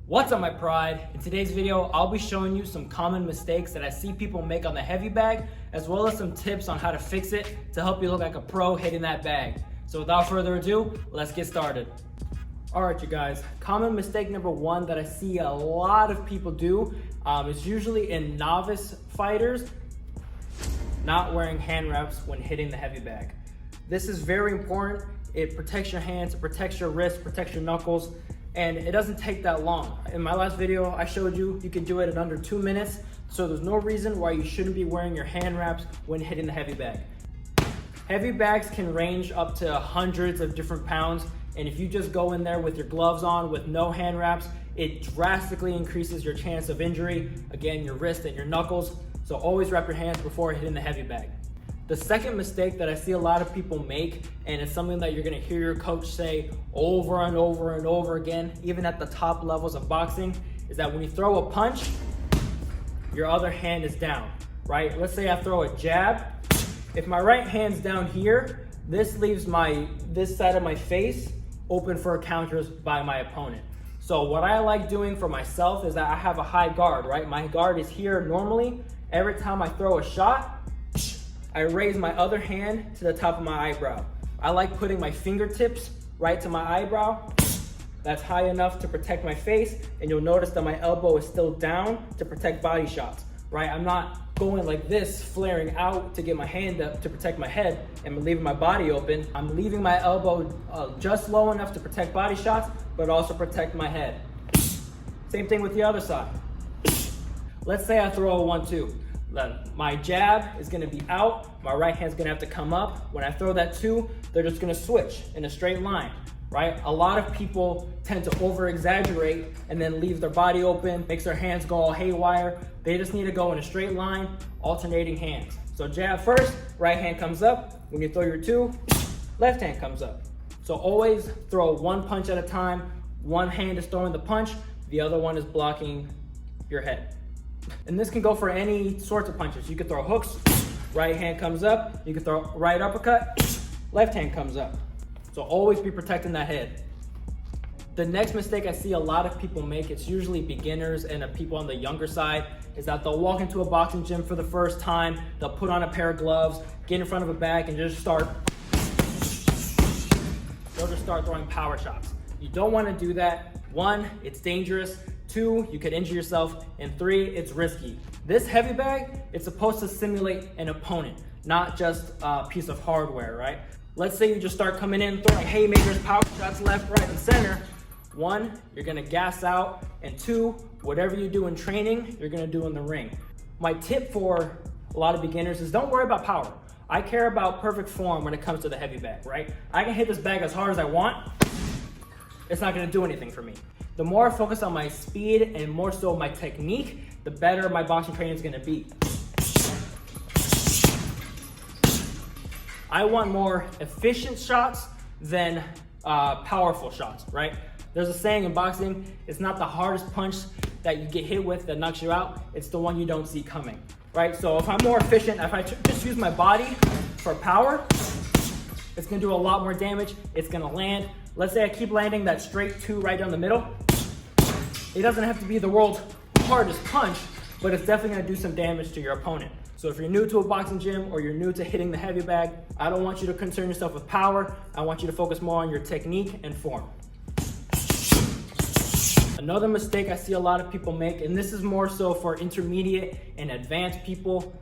What's up, my pride? In today's video, I'll be showing you some common mistakes that I see people make on the heavy bag, as well as some tips on how to fix it to help you look like a pro hitting that bag. So without further ado, let's get started. All right, you guys, common mistake number one that I see a lot of people do is usually in novice fighters, not wearing hand wraps when hitting the heavy bag. This is very important. It protects your hands, it protects your wrists, protects your knuckles, and it doesn't take that long. In my last video, I showed you can do it in under 2 minutes, so there's no reason why you shouldn't be wearing your hand wraps when hitting the heavy bag. Heavy bags can range up to hundreds of different pounds, and if you just go in there with your gloves on with no hand wraps, it drastically increases your chance of injury, again, your wrist and your knuckles, so always wrap your hands before hitting the heavy bag. The second mistake that I see a lot of people make, and it's something that you're gonna hear your coach say over and over and over again, even at the top levels of boxing, is that when you throw a punch, your other hand is down, right? Let's say I throw a jab. If my right hand's down here, this leaves this side of my face open for counters by my opponent. So what I like doing for myself is that I have a high guard, right? My guard is here normally. Every time I throw a shot, I raise my other hand to the top of my eyebrow. I like putting my fingertips right to my eyebrow. That's high enough to protect my face, and you'll notice that my elbow is still down to protect body shots, right? I'm not going like this, flaring out to get my hand up to protect my head and leaving my body open. I'm leaving my elbow just low enough to protect body shots, but also protect my head. Same thing with the other side. Let's say I throw a 1-2. My jab is gonna be out, my right hand's gonna have to come up. When I throw that 2, they're just gonna switch in a straight line, right? A lot of people tend to over-exaggerate and then leave their body open, makes their hands go all haywire. They just need to go in a straight line, alternating hands. So jab first, right hand comes up. When you throw your 2, left hand comes up. So always throw one punch at a time. One hand is throwing the punch, the other one is blocking your head. And this can go for any sorts of punches. You could throw hooks, right hand comes up. You can throw right uppercut, left hand comes up. So always be protecting that head. The next mistake I see a lot of people make, it's usually beginners and people on the younger side, is that they'll walk into a boxing gym for the first time, they'll put on a pair of gloves, get in front of a bag and they'll just start throwing power shots. You don't want to do that. 1, it's dangerous. 2, you could injure yourself, and 3, it's risky. This heavy bag, it's supposed to simulate an opponent, not just a piece of hardware, right? Let's say you just start coming in, throwing haymakers, power shots left, right, and center. 1, you're gonna gas out, and 2, whatever you do in training, you're gonna do in the ring. My tip for a lot of beginners is don't worry about power. I care about perfect form when it comes to the heavy bag, right? I can hit this bag as hard as I want. It's not gonna do anything for me. The more I focus on my speed and more so my technique, the better my boxing training is gonna be. I want more efficient shots than powerful shots, right? There's a saying in boxing, it's not the hardest punch that you get hit with that knocks you out, it's the one you don't see coming, right? So if I'm more efficient, if I just use my body for power, it's gonna do a lot more damage, it's gonna land. Let's say I keep landing that straight 2 right down the middle. It doesn't have to be the world's hardest punch, but it's definitely gonna do some damage to your opponent. So if you're new to a boxing gym or you're new to hitting the heavy bag, I don't want you to concern yourself with power. I want you to focus more on your technique and form. Another mistake I see a lot of people make, and this is more so for intermediate and advanced people,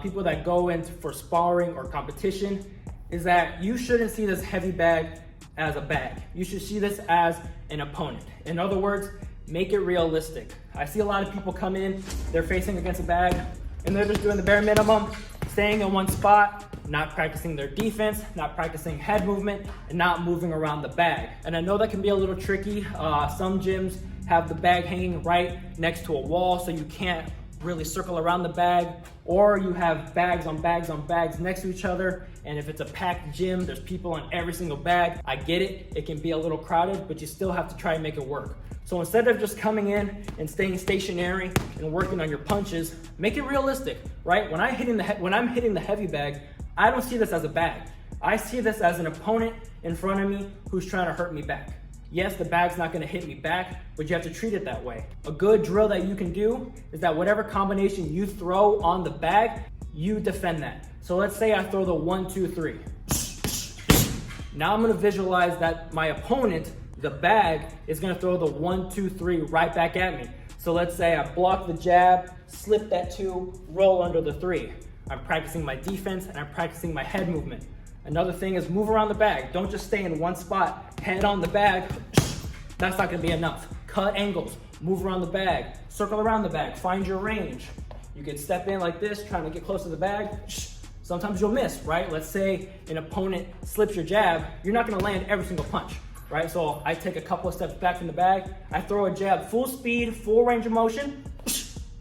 people that go in for sparring or competition, is that you shouldn't see this heavy bag as a bag. You should see this as an opponent. In other words, make it realistic. I see a lot of people come in, they're facing against a bag, and they're just doing the bare minimum, staying in one spot, not practicing their defense, not practicing head movement, and not moving around the bag. And I know that can be a little tricky. Some gyms have the bag hanging right next to a wall, so you can't really circle around the bag, or you have bags on bags on bags next to each other, and if it's a packed gym, there's people on every single bag. I get it, it can be a little crowded, but you still have to try and make it work. So instead of just coming in and staying stationary and working on your punches, make it realistic, right? When I'm hitting the heavy bag, I don't see this as a bag. I see this as an opponent in front of me who's trying to hurt me back. Yes, the bag's not gonna hit me back, but you have to treat it that way. A good drill that you can do is that whatever combination you throw on the bag, you defend that. So let's say I throw the 1, 2, 3. Now I'm gonna visualize that my opponent, the bag, is gonna throw the 1, 2, 3 right back at me. So let's say I block the jab, slip that 2, roll under the 3. I'm practicing my defense and I'm practicing my head movement. Another thing is move around the bag. Don't just stay in one spot, head on the bag. That's not gonna be enough. Cut angles, move around the bag, circle around the bag, find your range. You can step in like this, trying to get close to the bag. Sometimes you'll miss, right? Let's say an opponent slips your jab, you're not gonna land every single punch, right? So I take a couple of steps back from the bag, I throw a jab, full speed, full range of motion.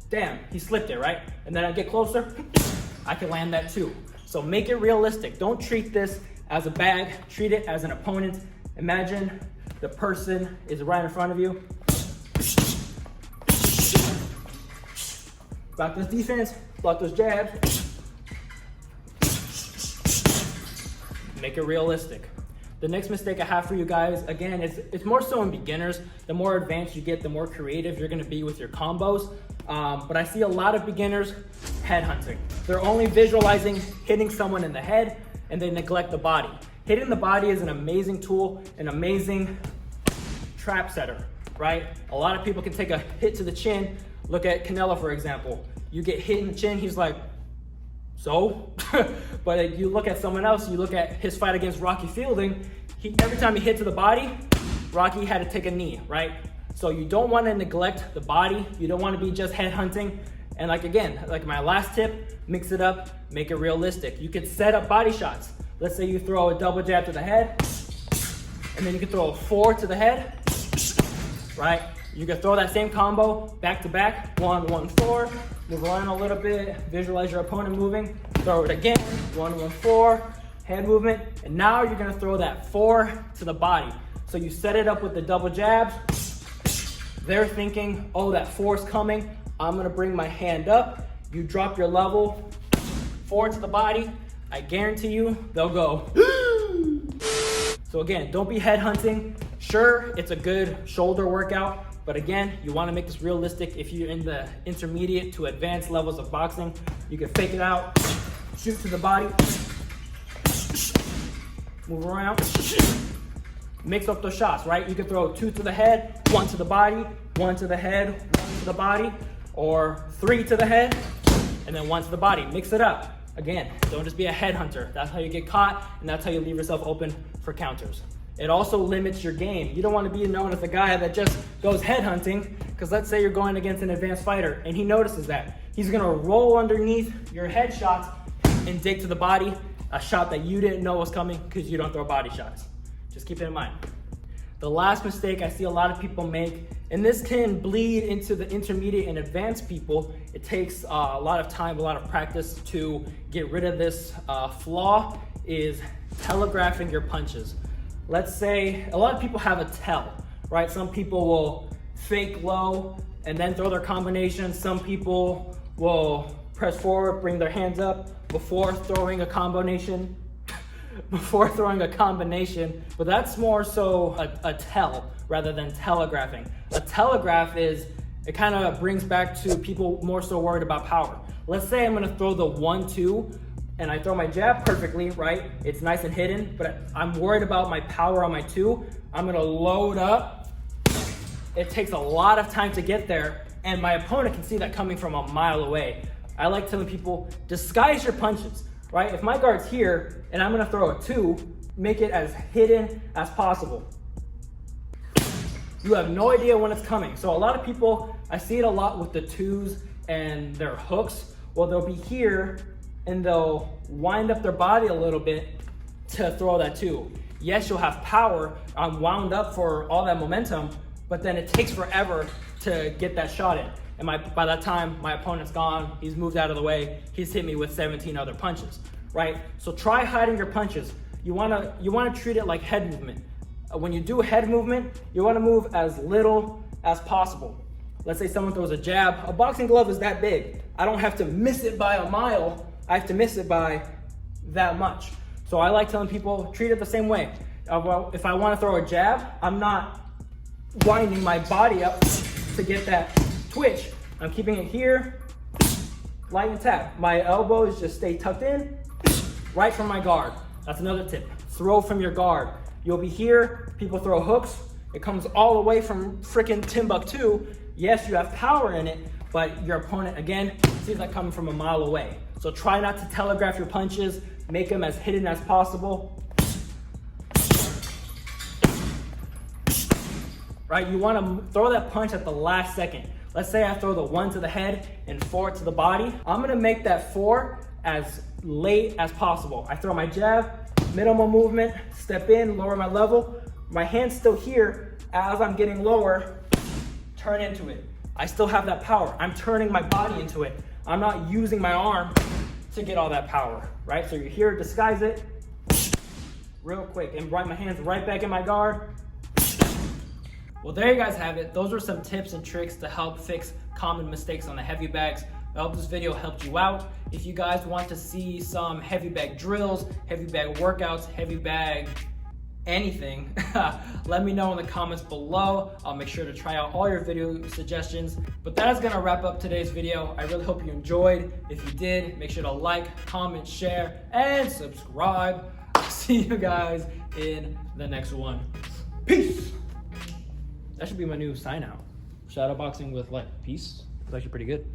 Damn, he slipped it, right? And then I get closer, I can land that too. So make it realistic. Don't treat this as a bag, treat it as an opponent. Imagine the person is right in front of you. Block those defense, block those jabs. Make it realistic. The next mistake I have for you guys, again, it's more so in beginners. The more advanced you get, the more creative you're gonna be with your combos. But I see a lot of beginners headhunting. They're only visualizing hitting someone in the head and they neglect the body. Hitting the body is an amazing tool, an amazing trap setter, right? A lot of people can take a hit to the chin. Look at Canelo, for example. You get hit in the chin, he's like, so? But you look at someone else, you look at his fight against Rocky Fielding, every time he hit to the body, Rocky had to take a knee, right? So you don't want to neglect the body. You don't want to be just headhunting. And like my last tip, mix it up, make it realistic. You could set up body shots. Let's say you throw a double jab to the head, and then you can throw a 4 to the head, right? You can throw that same combo back to back, 1, 1, 4, move around a little bit, visualize your opponent moving, throw it again, 1, 1, 4, hand movement, and now you're gonna throw that 4 to the body. So you set it up with the double jabs. They're thinking, oh, that 4's coming. I'm gonna bring my hand up. You drop your level, 4 to the body. I guarantee you, they'll go. So again, don't be headhunting. Sure, it's a good shoulder workout, but again, you wanna make this realistic. If you're in the intermediate to advanced levels of boxing, you can fake it out, shoot to the body, move around. Mix up those shots, right? You can throw 2 to the head, 1 to the body, 1 to the head, 1 to the body, or 3 to the head, and then 1 to the body. Mix it up. Again, don't just be a headhunter. That's how you get caught, and that's how you leave yourself open for counters. It also limits your game. You don't want to be known as a guy that just goes headhunting, because let's say you're going against an advanced fighter, and he notices that. He's gonna roll underneath your head shots and dig to the body, a shot that you didn't know was coming because you don't throw body shots. Just keep it in mind. The last mistake I see a lot of people make, and this can bleed into the intermediate and advanced people. It takes a lot of time, a lot of practice to get rid of this flaw, is telegraphing your punches. Let's say a lot of people have a tell, right? Some people will fake low and then throw their combination. Some people will press forward, bring their hands up before throwing a combination. But that's more so a tell rather than telegraphing. A telegraph is, it kind of brings back to people more so worried about power. Let's say I'm gonna throw the 1, 2, and I throw my jab perfectly, right? It's nice and hidden, but I'm worried about my power on my 2. I'm gonna load up. It takes a lot of time to get there, and my opponent can see that coming from a mile away. I like telling people, disguise your punches. Right? If my guard's here and I'm gonna throw a 2, make it as hidden as possible. You have no idea when it's coming. So a lot of people, I see it a lot with the 2s and their hooks. Well, they'll be here and they'll wind up their body a little bit to throw that 2. Yes, you'll have power. I'm wound up for all that momentum, but then it takes forever to get that shot in. And by that time, my opponent's gone, he's moved out of the way, he's hit me with 17 other punches, right? So try hiding your punches. You wanna treat it like head movement. When you do head movement, you wanna move as little as possible. Let's say someone throws a jab, a boxing glove is that big. I don't have to miss it by a mile, I have to miss it by that much. So I like telling people, treat it the same way. If I wanna throw a jab, I'm not winding my body up to get that twitch. I'm keeping it here, light and tap. My elbows just stay tucked in, right from my guard. That's another tip. Throw from your guard. You'll be here, people throw hooks. It comes all the way from freaking Timbuktu. Yes, you have power in it, but your opponent, again, sees that coming from a mile away. So try not to telegraph your punches, make them as hidden as possible. Right, you wanna throw that punch at the last second. Let's say I throw the 1 to the head and 4 to the body. I'm gonna make that 4 as late as possible. I throw my jab, minimal movement, step in, lower my level. My hand's still here. As I'm getting lower, turn into it. I still have that power. I'm turning my body into it. I'm not using my arm to get all that power, right? So you're here, disguise it, real quick, and bring my hands right back in my guard. Well, there you guys have it. Those were some tips and tricks to help fix common mistakes on the heavy bags. I hope this video helped you out. If you guys want to see some heavy bag drills, heavy bag workouts, heavy bag anything, let me know in the comments below. I'll make sure to try out all your video suggestions. But that is gonna wrap up today's video. I really hope you enjoyed. If you did, make sure to like, comment, share, and subscribe. I'll see you guys in the next one. Peace. That should be my new sign out. Shadowboxing with like peace. It's actually pretty good.